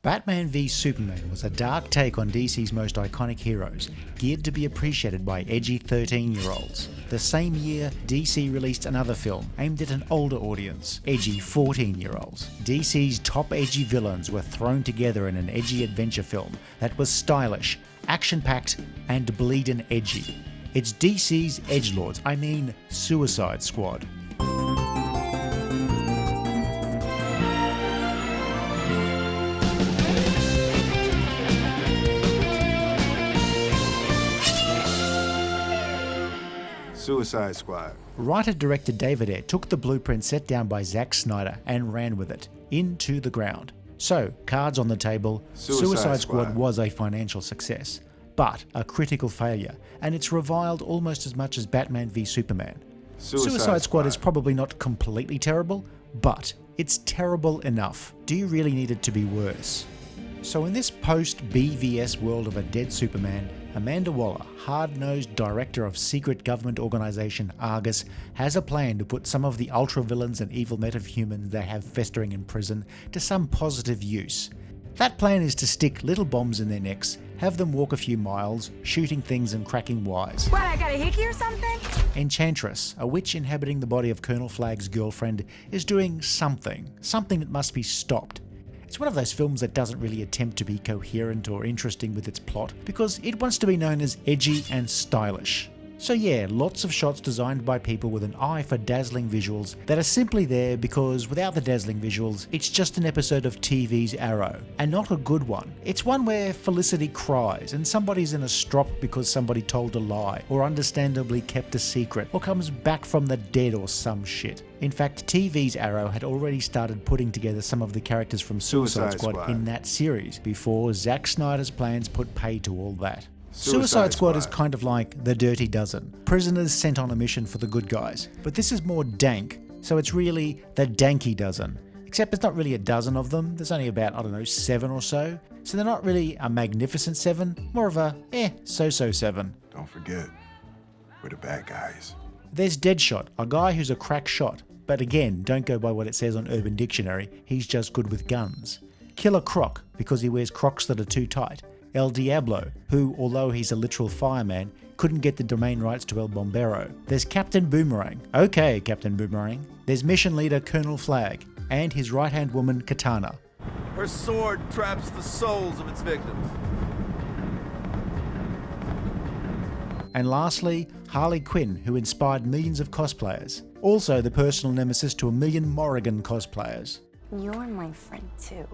Batman v Superman was a dark take on DC's most iconic heroes, geared to be appreciated by edgy 13-year-olds. The same year, DC released another film aimed at an older audience, edgy 14-year-olds. DC's top edgy villains were thrown together in an edgy adventure film that was stylish, action-packed, and bleedin' edgy. It's DC's edgelords, I mean Suicide Squad. Suicide Squad. Writer-director David Ayer took the blueprint set down by Zack Snyder and ran with it, into the ground. So, cards on the table, Suicide Squad was a financial success, but a critical failure, and it's reviled almost as much as Batman v Superman. Suicide Squad is probably not completely terrible, but it's terrible enough. Do you really need it to be worse? So in this post-BVS world of a dead Superman, Amanda Waller, hard-nosed director of secret government organisation Argus, has a plan to put some of the ultra-villains and evil metahumans they have festering in prison to some positive use. That plan is to stick little bombs in their necks, have them walk a few miles, shooting things and cracking wires. What, I got a hickey or something? Enchantress, a witch inhabiting the body of Colonel Flagg's girlfriend, is doing something that must be stopped. It's one of those films that doesn't really attempt to be coherent or interesting with its plot because it wants to be known as edgy and stylish. So yeah, lots of shots designed by people with an eye for dazzling visuals that are simply there because without the dazzling visuals, it's just an episode of TV's Arrow, and not a good one. It's one where Felicity cries and somebody's in a strop because somebody told a lie, or understandably kept a secret, or comes back from the dead or some shit. In fact, TV's Arrow had already started putting together some of the characters from Suicide Squad in that series before Zack Snyder's plans put pay to all that. Suicide Squad is kind of like the Dirty Dozen, prisoners sent on a mission for the good guys. But this is more dank, so it's really the Danky Dozen. Except it's not really a dozen of them, there's only about, 7 or so. So they're not really a magnificent 7, more of a so-so 7. Don't forget, we're the bad guys. There's Deadshot, a guy who's a crack shot. But again, don't go by what it says on Urban Dictionary, he's just good with guns. Killer Croc, because he wears Crocs that are too tight. El Diablo, who, although he's a literal fireman, couldn't get the domain rights to El Bombero. There's Captain Boomerang. Okay, Captain Boomerang. There's mission leader Colonel Flagg, and his right-hand woman Katana. Her sword traps the souls of its victims. And lastly, Harley Quinn, who inspired millions of cosplayers. Also the personal nemesis to a million Morrigan cosplayers. You're my friend too.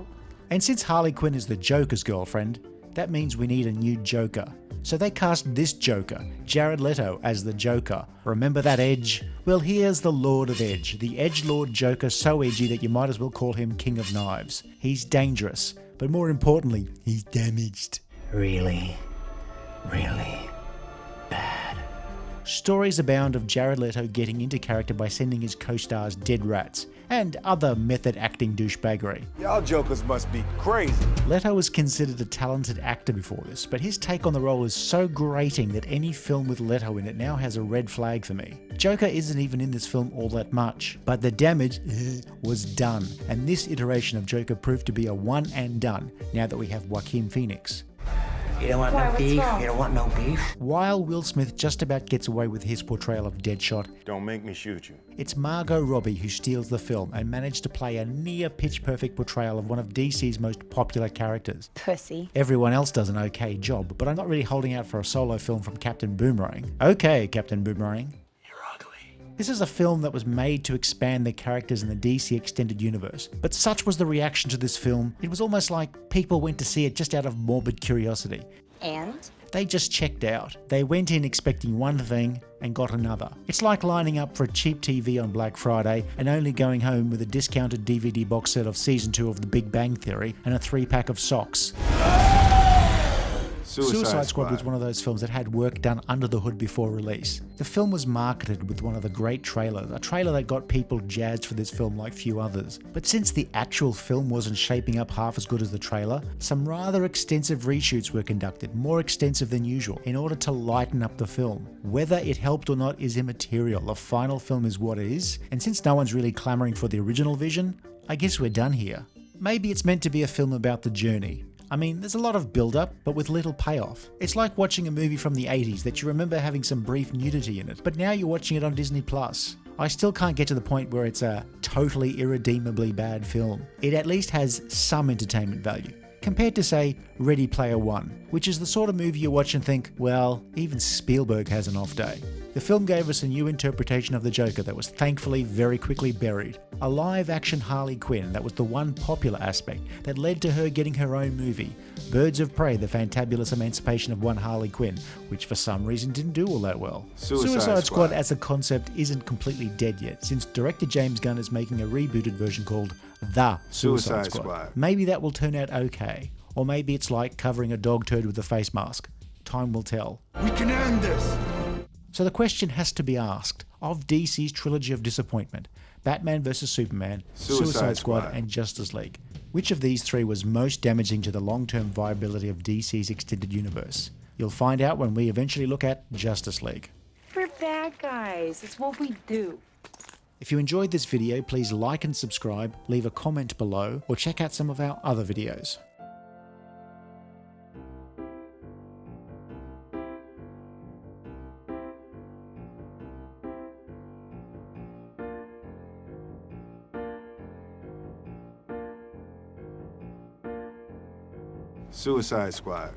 And since Harley Quinn is the Joker's girlfriend, that means we need a new Joker. So they cast this Joker, Jared Leto, as the Joker. Remember that edge? Well, here's the Lord of Edge, the edgelord Joker, so edgy that you might as well call him King of Knives. He's dangerous, but more importantly, he's damaged. Really bad. Stories abound of Jared Leto getting into character by sending his co-stars dead rats, and other method acting douchebaggery. Y'all jokers must be crazy. Leto was considered a talented actor before this, but his take on the role is so grating that any film with Leto in it now has a red flag for me. Joker isn't even in this film all that much, but the damage was done, and this iteration of Joker proved to be a one and done now that we have Joaquin Phoenix. You don't want no beef? You don't want no beef? While Will Smith just about gets away with his portrayal of Deadshot, Don't make me shoot you. it's Margot Robbie who steals the film and managed to play a near pitch-perfect portrayal of one of DC's most popular characters. Pussy. Everyone else does an okay job, but I'm not really holding out for a solo film from Captain Boomerang. Okay, Captain Boomerang. You're ugly. This is a film that was made to expand the characters in the DC Extended Universe, but such was the reaction to this film, it was almost like people went to see it just out of morbid curiosity. And? They just checked out. They went in expecting one thing and got another. It's like lining up for a cheap TV on Black Friday and only going home with a discounted DVD box set of Season 2 of The Big Bang Theory and a 3-pack of socks. Suicide Squad was one of those films that had work done under the hood before release. The film was marketed with one of the great trailers, a trailer that got people jazzed for this film like few others. But since the actual film wasn't shaping up half as good as the trailer, some rather extensive reshoots were conducted, more extensive than usual, in order to lighten up the film. Whether it helped or not is immaterial, the final film is what it is, and since no one's really clamouring for the original vision, I guess we're done here. Maybe it's meant to be a film about the journey. I mean, there's a lot of build-up, but with little payoff. It's like watching a movie from the 80s that you remember having some brief nudity in it, but now you're watching it on Disney+. I still can't get to the point where it's a totally irredeemably bad film. It at least has some entertainment value, compared to, say, Ready Player One, which is the sort of movie you watch and think, well, even Spielberg has an off day. The film gave us a new interpretation of the Joker that was thankfully very quickly buried. A live-action Harley Quinn that was the one popular aspect that led to her getting her own movie, Birds of Prey, The Fantabulous Emancipation of One Harley Quinn, which for some reason didn't do all that well. Suicide Squad as a concept isn't completely dead yet, since director James Gunn is making a rebooted version called The Suicide Squad. Maybe that will turn out okay, or maybe it's like covering a dog turd with a face mask. Time will tell. We can end this! So the question has to be asked, of DC's trilogy of disappointment, Batman vs Superman, Suicide Squad and Justice League, which of these three was most damaging to the long-term viability of DC's extended universe? You'll find out when we eventually look at Justice League. We're bad guys. It's what we do. If you enjoyed this video, please like and subscribe, leave a comment below, or check out some of our other videos. Suicide Squad.